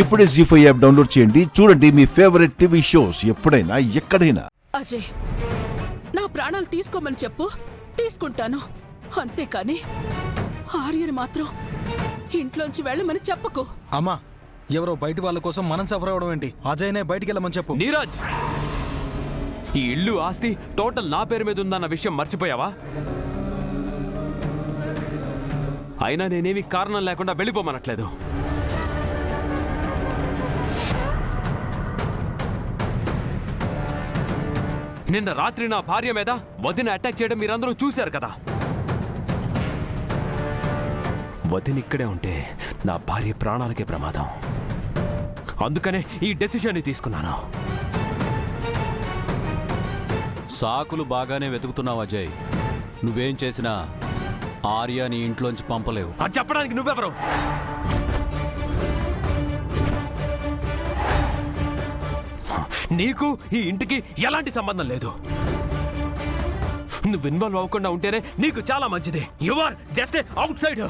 ఇప్పుడే జీ5 app download చేయండి. చూడండి మీ ఫేవరెట్ టీవీ షోస్ ఎప్పుడైనా ఎక్కడైనా. అజయ్, నా ప్రాణాలు తీసుకోమని చెప్పు, తీసుకుంటాను. అంతేకాని ఆర్యని మాత్రం ఇంట్లోంచి వెళ్ళమని చెప్పకు. అమ్మా, ఎవరో బయటి వాళ్ళ కోసం మనం సఫర్ అవడం ఏంటి? అజయ్నే బయటికి వెళ్ళమని చెప్పు. నీరజ్, ఈ ఇల్లు ఆస్తి టోటల్ నా పేరు మీద ఉందన్న విషయం మర్చిపోయావా? అయినా నేనేమి కారణం లేకుండా వెళ్ళిపోమనట్లేదు. నిన్న రాత్రి నా భార్య మీద వదిన అటాక్ చేయడం మీరందరూ చూశారు కదా. వదిన ఇక్కడే ఉంటే నా భార్య ప్రాణాలకే ప్రమాదం. అందుకనే ఈ డెసిషన్ తీసుకున్నాను. సాకులు బాగానే వెతుకుతున్నావు అజయ్. నువ్వేం చేసినా ఆర్య నీ ఇంట్లోంచి పంపలేవు. అది చెప్పడానికి నువ్వెవరు? నీకు ఈ ఇంటికి ఎలాంటి సంబంధం లేదు. నువ్వు ఇన్వాల్వ్ అవ్వకుండా ఉంటేనే నీకు చాలా మంచిది. You are just outside.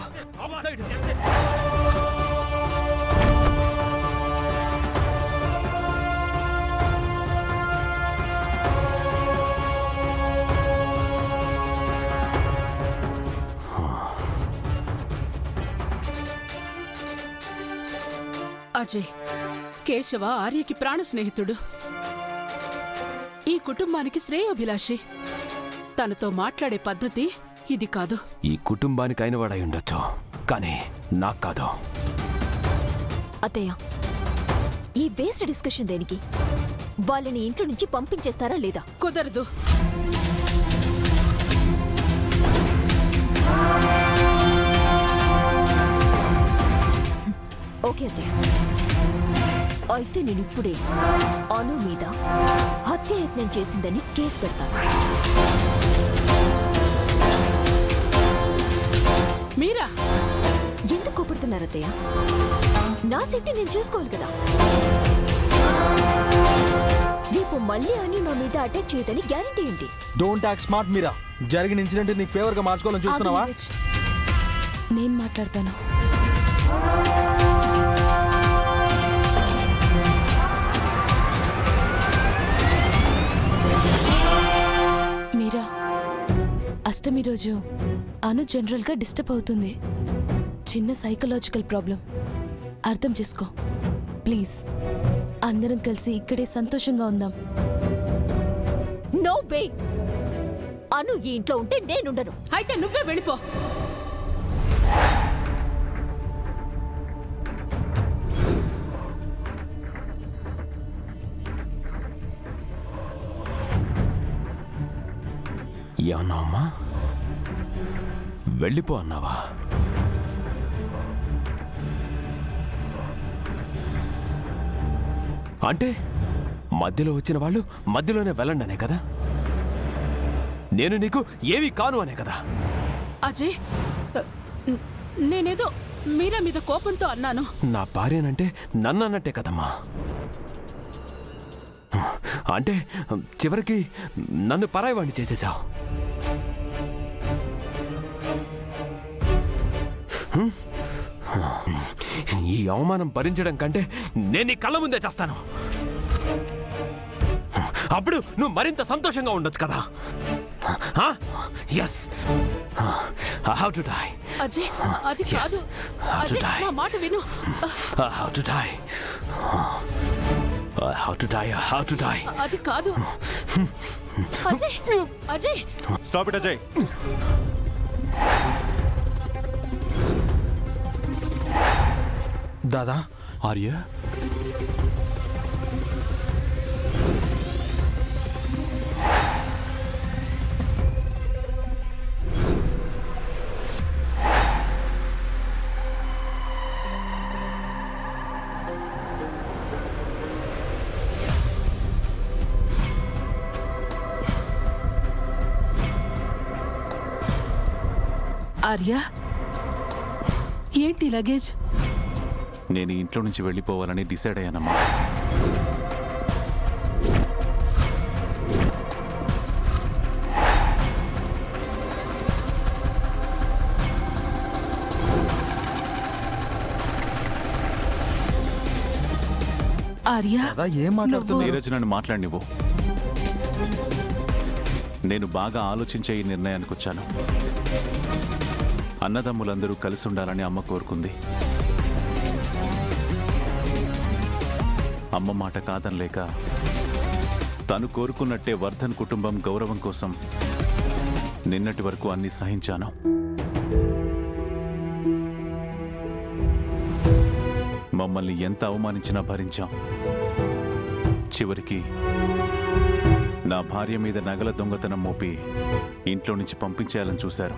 Ajay, Keshava ఆర్యకి ప్రాణ స్నేహితుడు, ఈ కుటుంబానికి శ్రేయోభిలాషి. తనతో మాట్లాడే పద్ధతి ఇది కాదు. ఈ కుటుంబానికి అయిన వాడై ఉండొచ్చు, కానీ నాకు కాదు. అత్తయ్య, ఈ వేస్ట్ డిస్కషన్ దేనికి? వాళ్ళని ఇంట్లో నుంచి పంపించేస్తారా లేదా? కుదరదు. ఓకే అత్తయ్య, అయితే నేను ఇప్పుడే అను మీద హత్యాయత్నం చేసిందని కేసు పెడతాను. మీరా ఎందుకు కోపడుతున్నారు అత్తయ్య? నా సేఫ్టీ నేను చూసుకోవాలి కదా. రేపు మళ్ళీ అను నా మీద అటాక్ చేయదని గ్యారంటీ ఏంటి? డోంట్ టాక్ స్మార్ట్ మీరా. జరిగిన ఇన్సిడెంట్ నీకు ఫేవర్ గా మార్చుకోవాలని చూస్తున్నావా? నేను మాట్లాడతాను. మీరా, అష్టమి రోజు అను జనరల్గా డిస్టర్బ్ అవుతుంది. చిన్న సైకలాజికల్ ప్రాబ్లం, అర్థం చేసుకో ప్లీజ్. అందరం కలిసి ఇక్కడే సంతోషంగా ఉందాం. No way. అను ఈ ఇంట్లో ఉంటే నేనుండను. అయితే నువ్వే వెళ్ళిపో. ఏమన్నావమ్మా? వెళ్ళిపో అన్నావా? అంటే మధ్యలో వచ్చిన వాళ్ళు మధ్యలోనే వెళ్ళండి అనే కదా? నేను నీకు ఏమీ కాను అనే కదా? అజయ్, నేనేదో మీరా మీద కోపంతో అన్నాను. నా భార్యనంటే నన్ను అన్నట్టే కదమ్మా. అంటే చివరికి నన్ను పరాయివాణ్ణి చేసేశావు. ఈ అవమానం భరించడం కంటే నేను నీ కళ్ళ ముందే చేస్తాను. అప్పుడు నువ్వు మరింత సంతోషంగా ఉండొచ్చు కదా. Yes, I have to die. Ajay, అది కాదు. అజయ్, నా మాట విను. I have to die. I have to die. I have to die. అది కాదు. Ajay, Ajay, stop it Ajay. దాదా, ఆర్య, ఆర్య, ఏంటి లగేజ్? నేను ఇంట్లో నుంచి వెళ్ళిపోవాలని డిసైడ్ అయ్యానమ్మా. ఆర్య దాదా ఏం మాట్లాడుతున్నావు? నీరజ్ నన్ను మాట్లాడినివ్వు. నేను బాగా ఆలోచించే ఈ నిర్ణయానికి వచ్చాను. అన్నదమ్ములందరూ కలిసి ఉండాలని అమ్మ కోరుకుంది. అమ్మ మాట కాదనలేక తను కోరుకున్నట్టే వర్ధన్ కుటుంబం గౌరవం కోసం నిన్నటి వరకు అన్ని సహించాను. మమ్మల్ని ఎంత అవమానించినా భరించాం. చివరికి నా భార్య మీద నగల దొంగతనం మోపి ఇంట్లో నుంచి పంపించేయాలని చూశారు.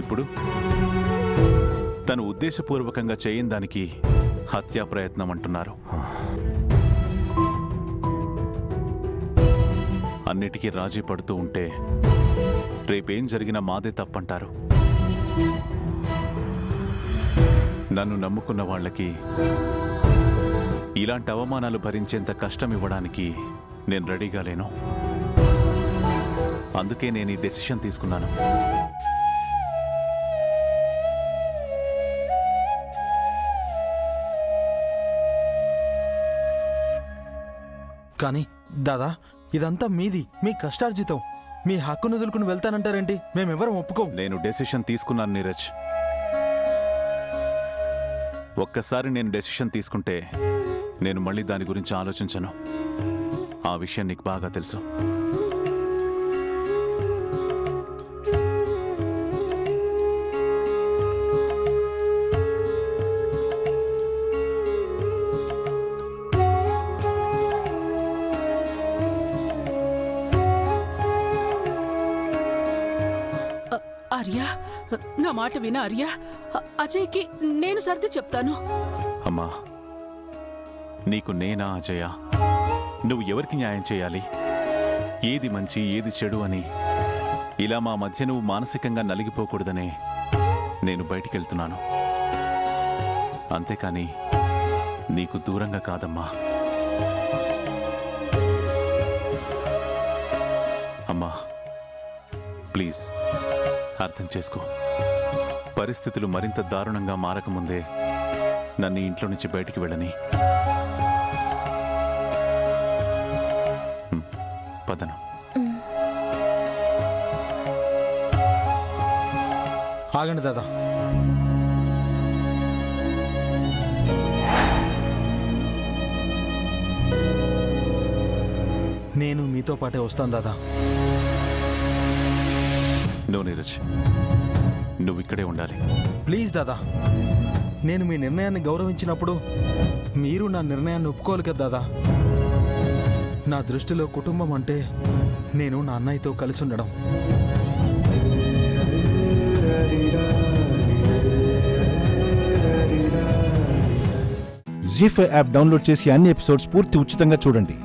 ఇప్పుడు తను ఉద్దేశపూర్వకంగా చేయని దానికి హత్యా ప్రయత్నం అంటున్నారు. అన్నిటికీ రాజీ పడుతూ ఉంటే రేపేం జరిగినా మాదే తప్పంటారు. నన్ను నమ్ముకున్న వాళ్ళకి ఇలాంటి అవమానాలు భరించేంత కష్టం ఇవ్వడానికి నేను రెడీగా లేను. అందుకే నేను ఈ డెసిషన్ తీసుకున్నాను. కానీ దాదా, ఇదంతా మీది, మీ కష్టార్జితం. మీ హక్కును వదులుకుని వెళ్తానంటారేంటి? మేమెవరం ఒప్పుకోం. నేను డెసిషన్ తీసుకున్నాను నీరజ్. ఒక్కసారి నేను డెసిషన్ తీసుకుంటే నేను మళ్ళీ దాని గురించి ఆలోచించను. ఆ విషయం నీకు బాగా తెలుసు. ఆర్య నా మాట విన ఆర్య. అజయ్కి నేను సర్ది చెప్తాను. అమ్మా, నీకు నేనా అజయ? నువ్వు ఎవరికి న్యాయం చేయాలి? ఏది మంచి ఏది చెడు అని ఇలా మా మధ్య నువ్వు మానసికంగా నలిగిపోకూడదనే నేను బయటికెళ్తున్నాను. అంతేకాని నీకు దూరంగా కాదమ్మా. అమ్మా, ప్లీజ్ అర్థం చేసుకో. పరిస్థితులు మరింత దారుణంగా మారకముందే నన్ను ఇంట్లో నుంచి బయటికి వెళ్ళని. పదను. ఆగండి దాదా. నేను మీతో పాటే వస్తాను దాదా. నో నీరజ్, నువ్వు ఇక్కడే ఉండాలి. ప్లీజ్ దాదా, నేను మీ నిర్ణయాన్ని గౌరవించినప్పుడు మీరు నా నిర్ణయాన్ని ఒప్పుకోవాలి కదా దాదా. నా దృష్టిలో కుటుంబం అంటే నేను నా అన్నయ్యతో కలిసి ఉండడం. జీ5 యాప్ డౌన్లోడ్ చేసి అన్ని ఎపిసోడ్స్ పూర్తి ఉచితంగా చూడండి.